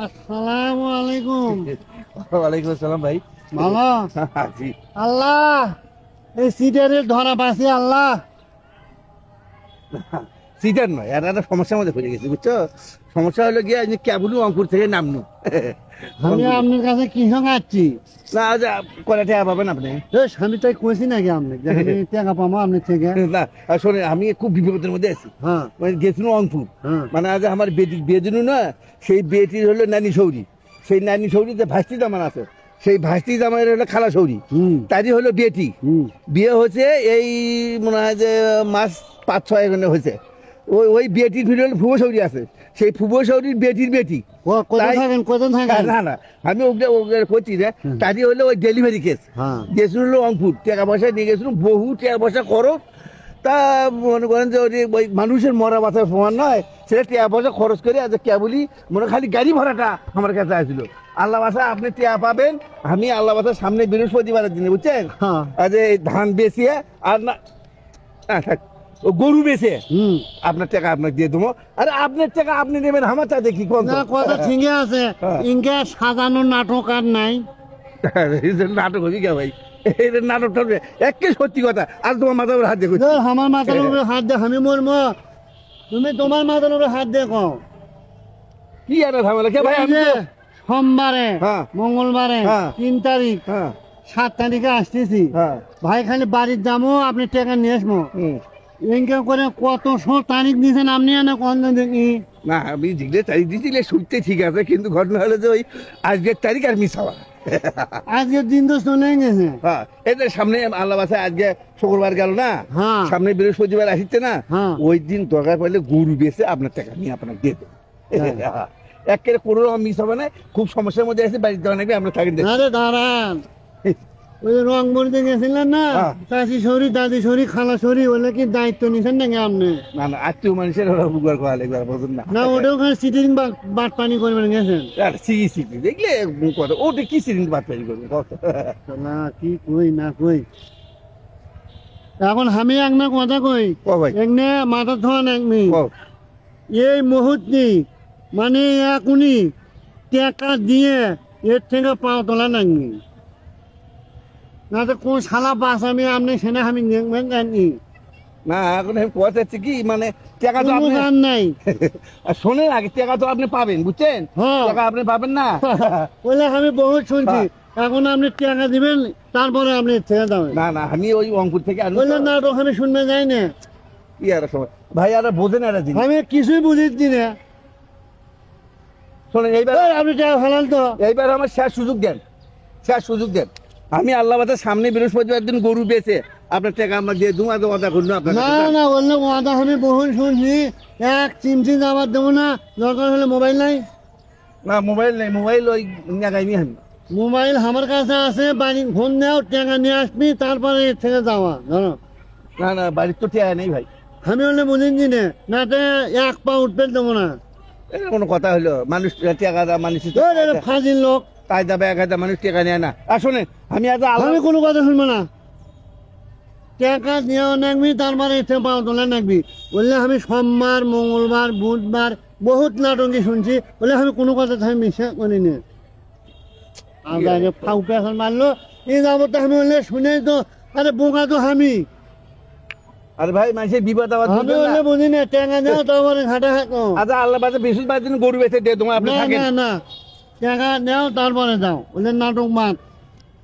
আসসালামু আলাইকুম। ওয়ালাইকুম আসসালাম ভাই। ভালো জি আল্লাহ এই সিটারের ধরা পাচ্ছি আল্লাহ। সিটার নয়, আর একটা সমস্যার মধ্যে পড়ে গেছি বুঝছো। সমস্যা হলো গিয়ে আজ কেবলই রংপুর থেকে নামনু। আমি আপনার কাছে কৃষক আসছি না আজ কয়টা টাকা পাবেন আপনি? আমি তাই কইছি নাকি আপনি যে আমি টাকা পাবো আপনার থেকে? না শোনেন, আমি খুব বিপদের মধ্যে আছি। হ্যাঁ মানে গেছিলাম রংপুর, হ্যাঁ মানে আজ আমার বেটি বিয়ে দিনু না, সেই বেটির হলো নানি সৌরি। সেই নানি সৌরি যে ভাস্তি জামান আছে, সেই ভাস্তি জামাইয়ের হলো খালা সৌরি, তারই হলো বেটি। বিয়ে হচ্ছে এই মনে হয় যে মাস 5-6 এখানে হয়েছে। ওই বেটির ভিতরে হলো ফুবো সৌরি আছে, সেই ফুবো সৌরির বেটির বেটি। না না, আমি ওকে করছি না, তারই হলো ওই ডেলিভারি কেস। গেছিল হলো রংপুর, টাকা পয়সা নিয়ে গেছিল, বহু টাকা পয়সা খরচ। তা মনে করেন যে ওই মানুষের মরা মাথার সমান নয়, সেটা টাকা পয়সা খরচ করে আজ কেবলই মনে খালি গাড়ি ভাড়াটা আমার কাছে আসছিল। আল্লাহ বাসা আপনি টাকা পাবেন, আমি আল্লাহ বাসার সামনে বৃহস্পতিবারের দিনে বুঝছেন আজ এই ধান বেচিয়ে আর না থাক ও গরু বেচে আপনার টাকা আপনাকে দিয়ে দেবো। আরে আপনার টাকা আপনি নেবেন, আমার তা দেখি কথা ঠিকই আছে। ইনকে সাজানো নাটক আর নাই। নাটক হবি কে ভাই? নাটক একে সত্যি কথা। আর তোমার মাথার উপরে হাত দেখো। আমার মাথার উপরে হাত দে, আমি মরম, তুমি তোমার মাথার উপরে হাত দেখো। কি একটা ঝামেলা কে ভাই? আমি সোমবারে মঙ্গলবারে 3 তারিখ 7 তারিখে আসতেছি ভাই, খালি বাড়ির যাবো, আপনি টাকা নিয়ে আসবো। ইনকে করে কত তারিখ দিয়েছেন আপনি? কোন দেখি না, আমি যেগুলো তারিখ দিয়েছিলে শুনতে ঠিক আছে, কিন্তু ঘটনা হলো যে ওই আজকের তারিখ আর মিস হওয়া। আজকের দিন তো চলে গেছে। এদের সামনে আল্লাহ বাসায় আজকে শুক্রবার গেল না, সামনে বৃহস্পতিবার আসছে না, ওই দিন দরকার পড়লে গরু বেচে আপনার টাকা নিয়ে আপনাকে দিয়ে দেবো। একেবারে কোনো রকম মিস হবে না। খুব সমস্যার মধ্যে আছে, বাড়ির দেওয়া নাকি আমরা থাকেন। দাঁড়ান, ওই রংপুরে গেছিলেন না, চাষি শরী, দাদি শরী, খালা শরী, ওগুলো কি দায়িত্ব নিছেন নাকি আপনি? না না, আত্মীয় মানুষের ওরা বুঝবার করা লাগবে বুঝুন না। না ওটাও খালি সিটিং বাট পানি করবেন গেছেন? দেখলে কথা, ওটা কি সিটিং বাট পানি করবেন না কি কই না কই। এখন আমি একটা কথা কই, এমনি মাথা ধোয়ান একমি এই মুহূর্তে, মানে এখনই টাকা দিয়ে এর থেকে পাও তোলা নাকি না তো কোন শালা বাস আমি আপনি সেনা আমি জানি না। এখন আমি কথা হচ্ছে কি, মানে টাকা তো আপনি নাই। শোনেন আগে, টাকা তো আপনি পাবেন বুঝছেন, টাকা আপনি পাবেন না বলে আমি বহুত শুনছি। এখন আপনি টাকা দিবেন, তারপরে আপনি ছেড়ে দেবেন। না না, আমি ওই রংপুর থেকে বললেন না, তো আমি শুনতে যাই না। কি আর সময় ভাই, আর বোঝেন আর আমি কিছুই বুঝেছি না। শোনেন, এইবার আপনি টাকা ফেলান তো, এইবার আমার শেষ সুযোগ দেন, শেষ সুযোগ দেন। আমি আল্লাহ বাতার সামনে বৃহস্পতিবার দিন গরু বেচে আপনার টাকা আমার দিয়ে দু মাস ওয়াদা করলো আপনার। না না, বললে ওয়াদা আমি বহু শুনছি, এক চিমচি যাবার দেবো না। দরকার হলে মোবাইল নাই? না মোবাইল নেই, মোবাইল ওই জায়গায় আমি মোবাইল আমার কাছে আছে, বাড়ি ফোন দাও, টাকা নিয়ে আসবি, তারপরে এর থেকে যাওয়া ধরো। না না, বাড়ির তো টাকা নেই ভাই। আমি বললে বুঝেছি না, তো এক পা উঠবে দেবো না। এটা কোনো কথা হলো? মানুষ টাকা মানুষ ফাজিল লোক, তাই যাবে 1000 মানুষ টাকা নেয় না। আর শোনেন, আমি আজ আমি কোনো কথা শুনবো না। টাকা নেওয়া নাকবি, তারপরে এর থেকে পাওয়া তোলা নাকবি। বললে আমি সোমবার মঙ্গলবার বুধবার বহুত নাটকি শুনছি, বলে আমি কোনো কথা আমি বিশ্বাস করিনি। ফাউকে এখন মারলো এই যাবত আমি বললে শুনে তো, আরে বোকা তো আমি। আরে ভাই, মানুষের বিপদ আবার আমি বললে বুঝি না, টাকা নেও তারপরে ঘাটা হাঁটো। আচ্ছা আল্লাহ বাদে বৃহস্পতিবার দিন গরু বেচে দিয়ে তোমার আপনি থাকেন। না না, টাকা নেও তারপরে যাও, বলে নাটক মাত।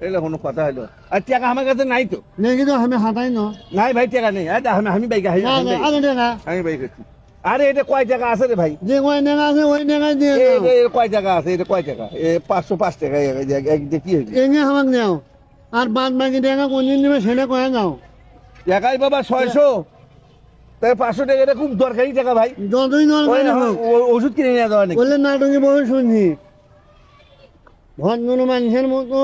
এগুলো কোনো কথা হলো? আর টাকা আমার কাছে নাই তো। নেই কিন্তু আমি হাতাই না। নাই ভাই, টাকা নেই। আমি বাইক আমি বাইক করছি। আরে এটা কয় টাকা আছে রে ভাই? যে কয় টাকা আছে ওই টাকায় দিয়ে কয় টাকা আছে? এটা কয় টাকা? 505 টাকা। কি হয়েছে? এনে আমাকে নেও, আর বাদ বাকি টাকা কোন দিন দেবে সেটা কয়ে যাও। টাকাই বাবা 600, তাই 500 টাকা এটা খুব দরকারি টাকা ভাই। যতই দরকারি হোক ওষুধ কিনে নিয়ে যাওয়া নাকি? বললে নাটকে বহু শুনছি, ভদ্র মানুষের মতো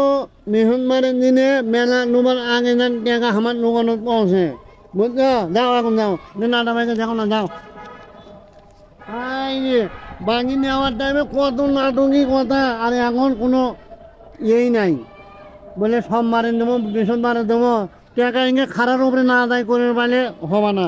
বৃহস্পতিবারের দিনে মেলা নোবার আগে যান টাকা আমার দোকানত পৌঁছে, বুঝছো? যাও এখন যাও, নাটা ভাইকে দেখো না, যাও। বাকি নেওয়ার টাইমে কত নাটকি কথা, আর এখন কোনো ইয়েই নাই। বলে সোমবারে দেবো, বৃহস্পতিবারে দেবো, টাকা ইங்கே খারার উপরে না আদায় করে পারলে হবে না।